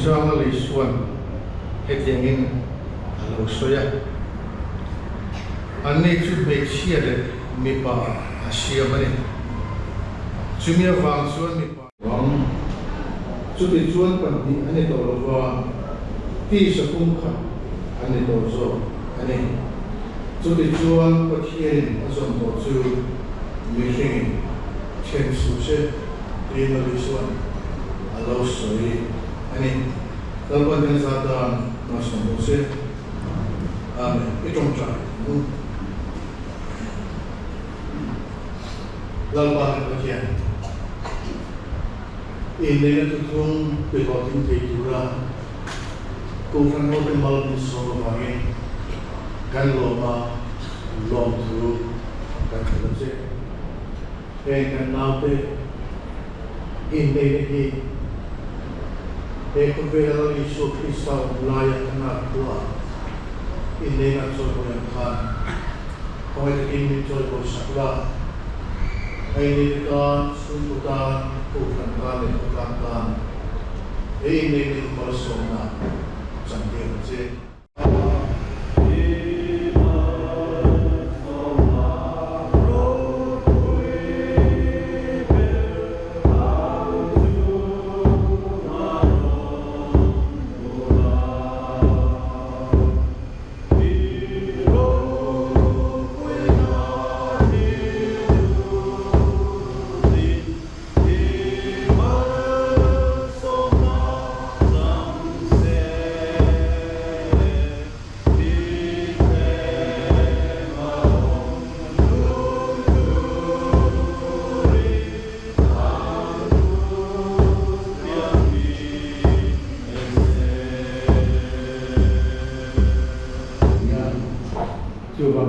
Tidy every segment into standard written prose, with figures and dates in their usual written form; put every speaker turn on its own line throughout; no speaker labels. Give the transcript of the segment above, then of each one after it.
chuang la suan hetiangin alo soya anne chu be chia de mi pa asia mani chumia wang chuan mi pa wang chu ti chuan pan ni ane to lo wa ti sa kum kha ane to zo ane chu ti chuan pathian azon to chu mi hing chen su se ti no li suan alo soi ane kalban den zata na som se ane itom cha lalban pathian ini tu pun berkaitan dengan kufran orang malam soal bagi kan loma lom tu kan terus kan naute ini ekobela Yesus Kristus layak kena tua ini kan soal yang kan kau itu ini soal sakla ini kan suntukan bukan kali bukan ini persona sampai je.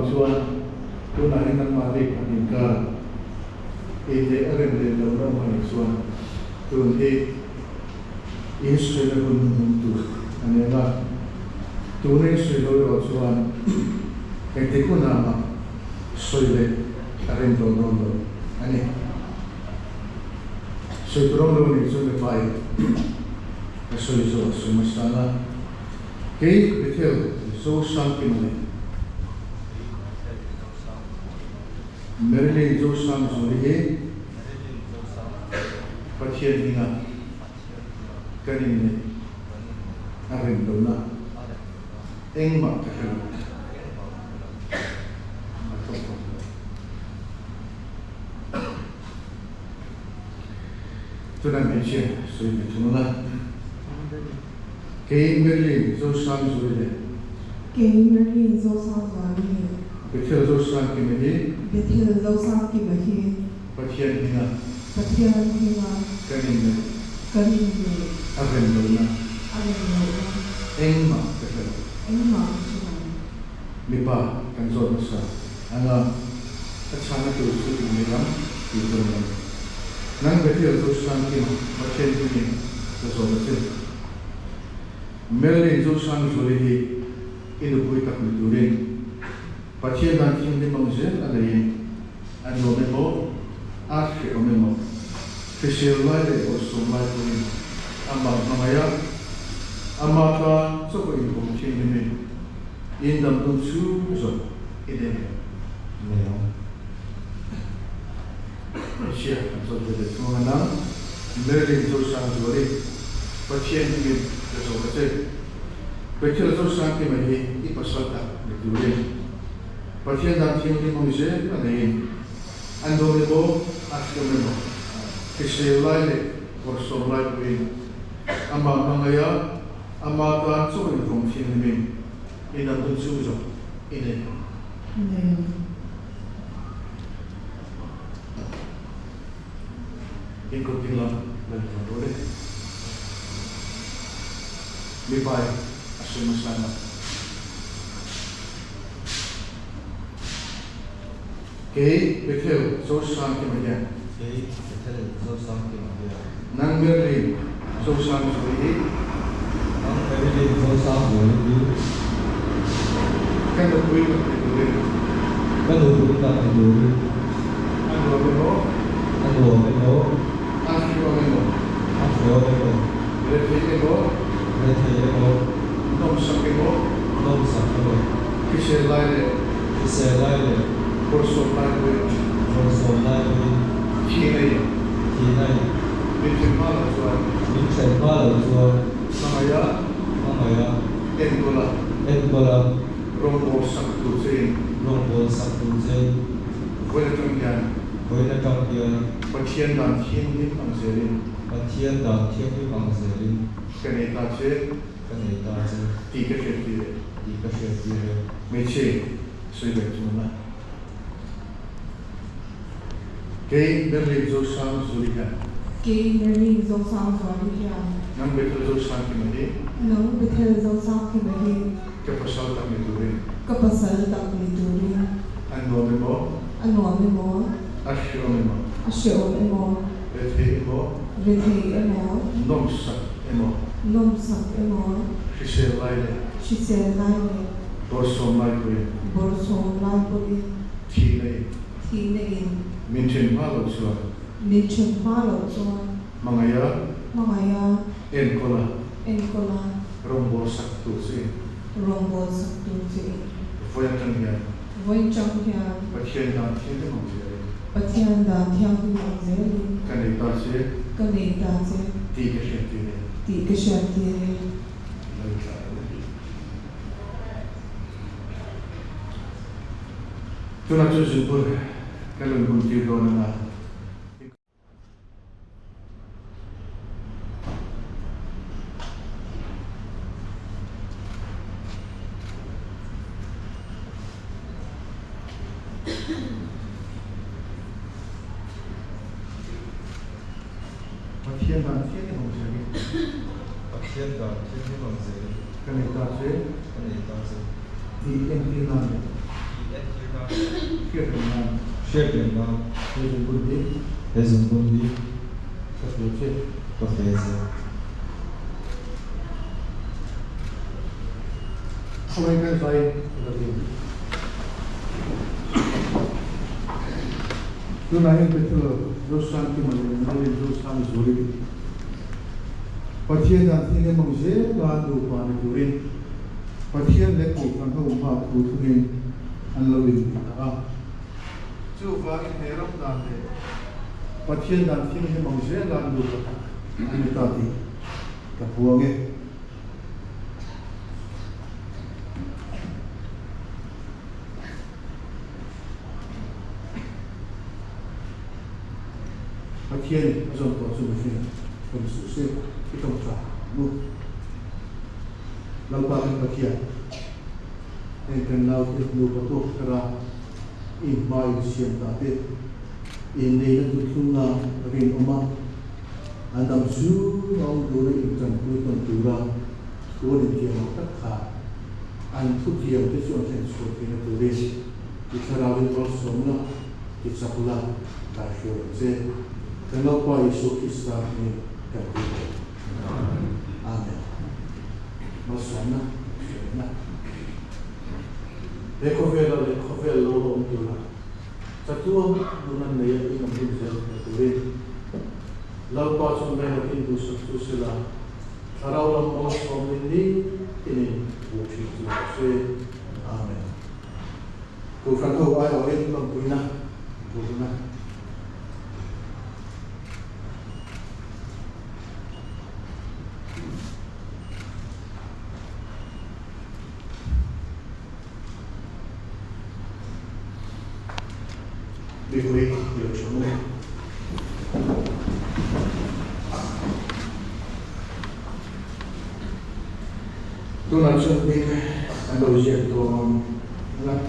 Chuan tu na hinan mari panika ite aren le lo na mari chuan tu hi Israel hun tu anela tu ne Israel ro chuan ekte kuna ma soile aren to no no ani so prono ni so me pai so masala ke betel so sankin Merle Josam Zuriye Pathian Hinga Karin Arin Dona Engma Takhan Tunan Mention Sui Tunula Kei Merle Josam Zuriye
Kei Merle Josam Zuriye
Betul Josam Kimedi
Betul Josam Kimedi
Pathian Hinga
Karin
Arin Dona Engma Takhan Mipa kan zon sa anga atsana tu su nilam tiburan nang betul Josam Kim Pathian Hinga zon sa Merle Josam Zuriye idu pui tak miturin Pathian dan tim di mangzel ada yang ano memo akhir memo kesilai le osumai pun amal namaya amaka so ko info tim ni indam tunsu so ide neo Asia so de semana Merle Josam Zuriye Pathian ni so kate Betul Josam Kimedi ipasata ditulis Pathian dan tim di mangzel ada yang ando memo akhir memo kesilai le osumai pun amal namaya amaka so ko info tim ni indam tunsu so ide ikutinlah dan boleh lebih baik asal masalah betul Josam Kimedi nang Merle Josam Zuriye kan lebih boleh ando memo akhir memo Betul
Red Hayemo,
Nom Sakemo,
Nom Sakemo,
Kiselaile,
Kiselaile,
Porso Laile,
Johnson Laile,
Kinei,
Tinai,
Mitimala Zuan,
Vincent Malo Zua,
Samaya,
Mamaya,
Engola,
Edgola,
Rombo Saktuzein,
Rombo Saktuzen,
Vuelatangyan,
Voina Kampian,
Patien Dan Tien Nim Angzerin,
Patian Da Tiapi Pangzerin,
Kaneta Che,
Kaneta Zen,
Tika Shetire,
Dika Shetire,
Meche, Suivetuna. Kei Berli Zosan Zulikan,
Kei Nerli Zo Sang Zwalia,
Nam Betel Zosan Kimani,
Nang Bethel Zo Sang Kibahi,
Kapasal Tamiturin,
Kapasal Tak Nituri,
Andomimo,
Anuam Mo,
Ashomimo,
Ashio Mo,
Betimo,
Rithi Mo,
Nomsak Emo,
Nom Sak Mo,
Kiselaile,
Shiselaile,
Borso Maikwe,
Borso Laipuri,
Tinei,
Tinain,
Mintin Malo Zuan,
Nichun Palo Zon,
Mangaya,
Mamaya,
Enkola,
Enkola,
Rombo Saktuzein,
Rombo Saktuzi,
Vuelatangyan,
Voin Champion,
Patien Dan Tien Nim Angzerin,
Patian Da Tiang Zeli,
Kaneta Che,
Kaneta Zi,
Tika Shetire,
Tika Shatiri,
Tuna Tuzupur, Kalun Bunti Donana, Patien Dan Tien Nim Angzerin,
Patian Da Tiapi Pangzerin,
Kaneta Che,
Kaneta Zen,
Tienkinan, Kirkinan,
Shepian Da,
Tuzupurdi,
Hezumbundi,
Katluche,
Kafeze,
Kawaikan Zai, Ladin. Tunahin Betul, Zosan Kimani, Nalin Zosan Zuri. Patien Dan Tien Nim Angzerin, Ladu Paniturin, Patien Lekki Kangka Umpa Kutunin, Anlawin Taa. Chu Vagin Heram Dante, Patien Dan Tien Nim Angzerin, Ladu Patak, Anitati, Kapuange. Patien Azon Po Sumufin, Kumsuse, Itong Cha, Mu. Lalpakin Patien. Engkan Lau Tit Lu Patuk Kara, In Mai Siem Tate, In Neina Tutunga, Rin Oma, Andam Su, Ang Dura Intan Kuitan Tura, Kunin Tiang Takha, An Tutiang Tisun Sen Sukina Turis, Ikarawin Bolsona, Kitsapula, Kasyo Ze, Kenal Pa Yesu Krista Ni Kapito. Amen. Masana, Sena. Lekovela Lolo Tura. Satuang Nunan Naya Inam Bunzel Turin. Lalpa Sumena Hindu Susila. Arawang Mos Omini Ini Buchi Tuase. Amen. Kufran Ho Ay Orin Lampuina. Buna. Bigui Yochomu. Tunan Sunping Andalusia Tuan Ngat.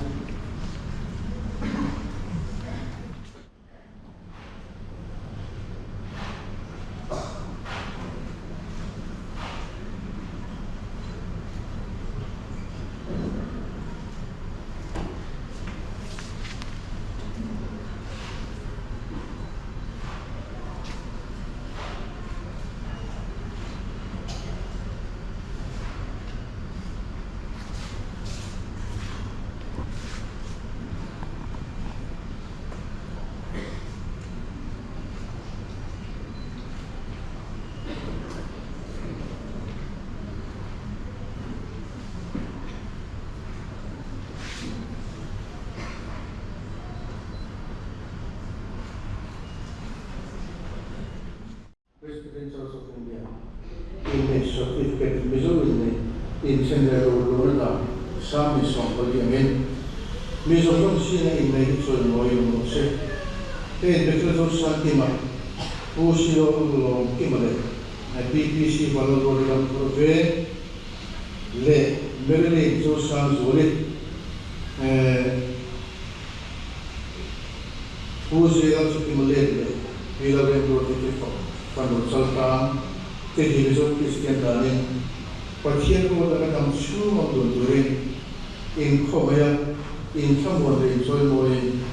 Credentials of India. Image certificate visually in General Lorna, some is on the again. Mizoram Sina in Medical Moyo Mose. Hey, the Federal Santima, Usio Kimale, a BBC Valorian Prove, Le Merely Josan Zoli, Usio Kimale, Villa Quando Saltan, Television Christian Darling, but here was a come soon of the doing in Komaya, in someone they enjoy more in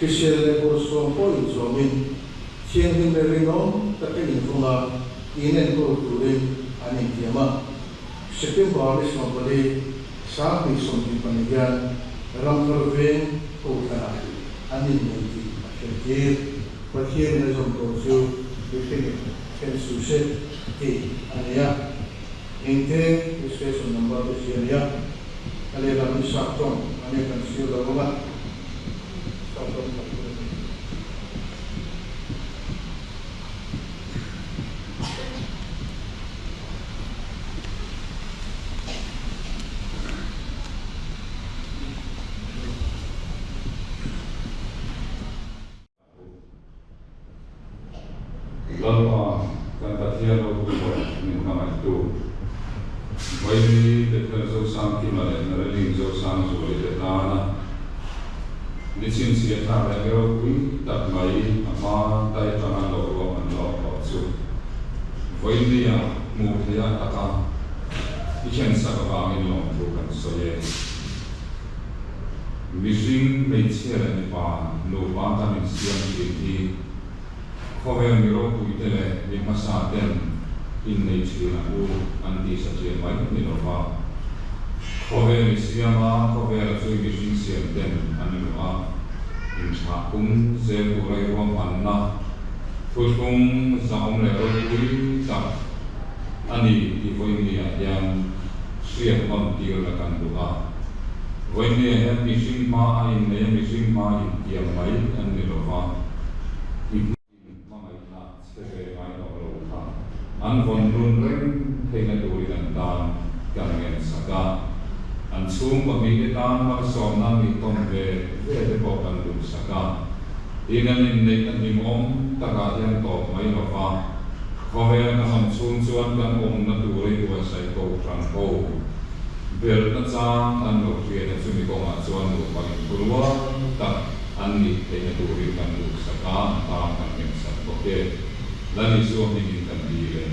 Christian level so point so mean, seeing the ring the penny from a in and go to them and in Tiama. Shipping bodies from the day, Sam is something from again, Ramper Vein, Okana, and in the but here in the zone goes you, the thing can succeed, and yeah, in the special number of the area, and they have been shot on, and you can see the woman.
Lalu kan tadi ada buku ni nama itu. Bayi deklar sang kimale, nari sang sulit etana. Nisin siapa lagi kui tak bayi apa tai tangan loro manlo opsu. Bayi ni yang mulia takkan ikan sakabang ini bukan soye. Missing mencari ni pa lupa kami siang ini. Khovel miro puitele ni masaten in nature na u anti sa chen mai ni no ma khovel ni siama khovel sui gi sing siam ten an no a in cha kum ze bu rai ro man na futung zaum le ro pui ta ani di voi ni a yang siam mam ti la kan du a voi ni a mi sing ma a in ne mi sing ma in ti mai an ni no ma an von run ring thena duri dan dan gangen saka an chung pa mi tan ma som na mi tom ve de po kan du saka inan in nei kan ni mom ta ga yan to mai lo fa ko ve na ham chung chuan kan om na duri wa sai ko tran ko bel na chang an lo thie na chu mi ko ma chuan lu pa in purwa ta an ni thena duri kan du saka ta kan gen sa ko ke lani so ni kan di le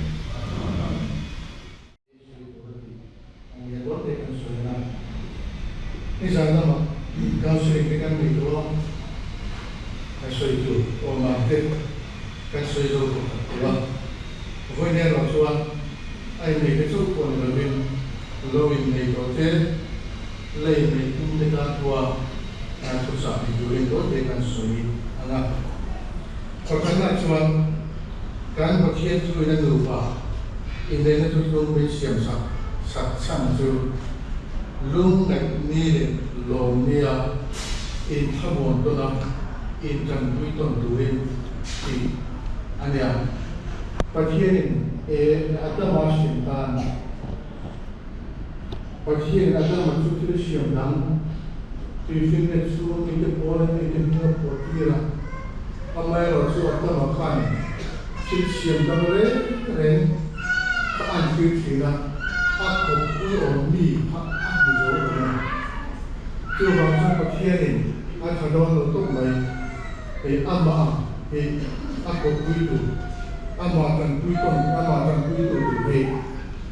ini sama kalau sering kan itu kasih itu orang itu kasih itu orang punya rasuah ini itu pun lebih ini hotel lain itu mereka tua susah itu dengan suami anak karena cuma kan bagian itu yang lupa ini itu belum siap sak itu lung ni lo nia in thamon to na in kan pui ton duin ti ania pathian atama shintan pathian atama chutir shiam tu fin ne su ni te pole ni te no potira amai ro su atama khan chil shiam dam ren ka an ti thina aku pui on mi chưa vào trong một thiên đình anh phải đo được tốt mấy để ăn mà thì ăn có quý đủ ăn mà cần quý tuần ăn mà cần quý đủ thì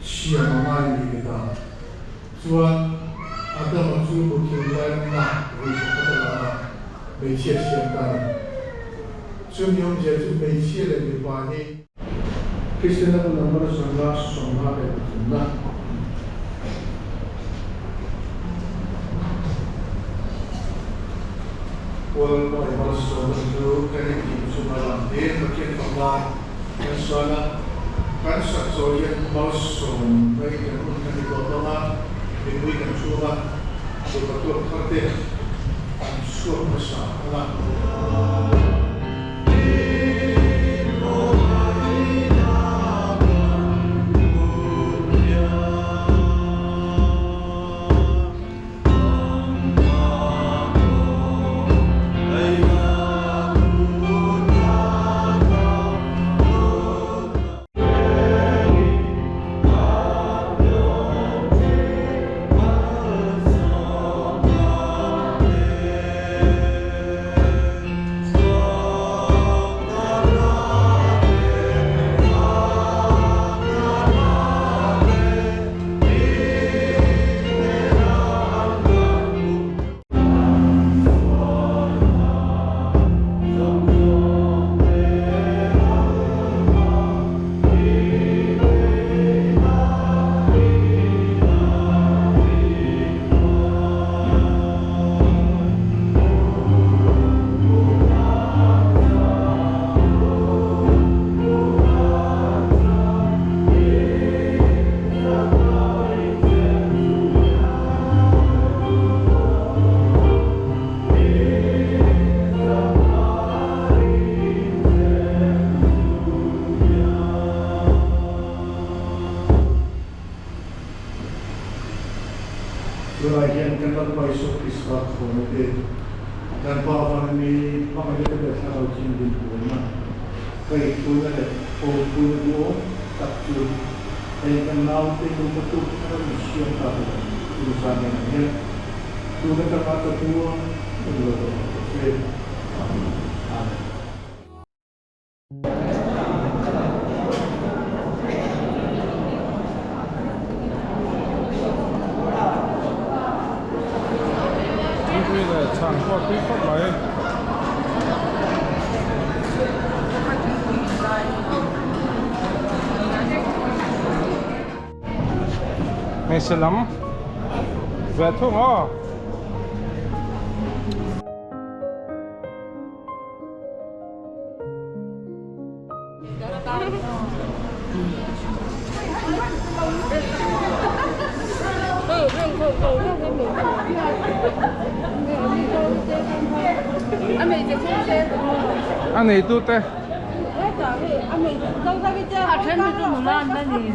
xìa mà mai đi người ta chúa ăn ta mà chúa một thiên lai nặng vì chúng ta là mấy chia sẻ ta chúa nhung chế chúa mấy chia lên để qua đi Christian là một người sống ra để chúng ta Well, I also do connecting to my land, looking for that, and so on. Kansa so yan also, may ganun na nito na, may kan suwa, so patuloy karte, ang suwa pa sa anak. Rồi hiện cái lần quay số kỹ thuật của một cái gần bao phần mi bao nhiêu cái việc sao trên đường của mà cái tôi là ô tôi bố tập trung để gần nào thì tôi có tụ các cái siêu tập tôi sang này hết tôi cái tập tập tôi rồi sẽ
Vì là chẳng có cái pháp lấy mày sẽ lắm về thuốc hả anh này tu tê
아, 재밌는 건 안 되니.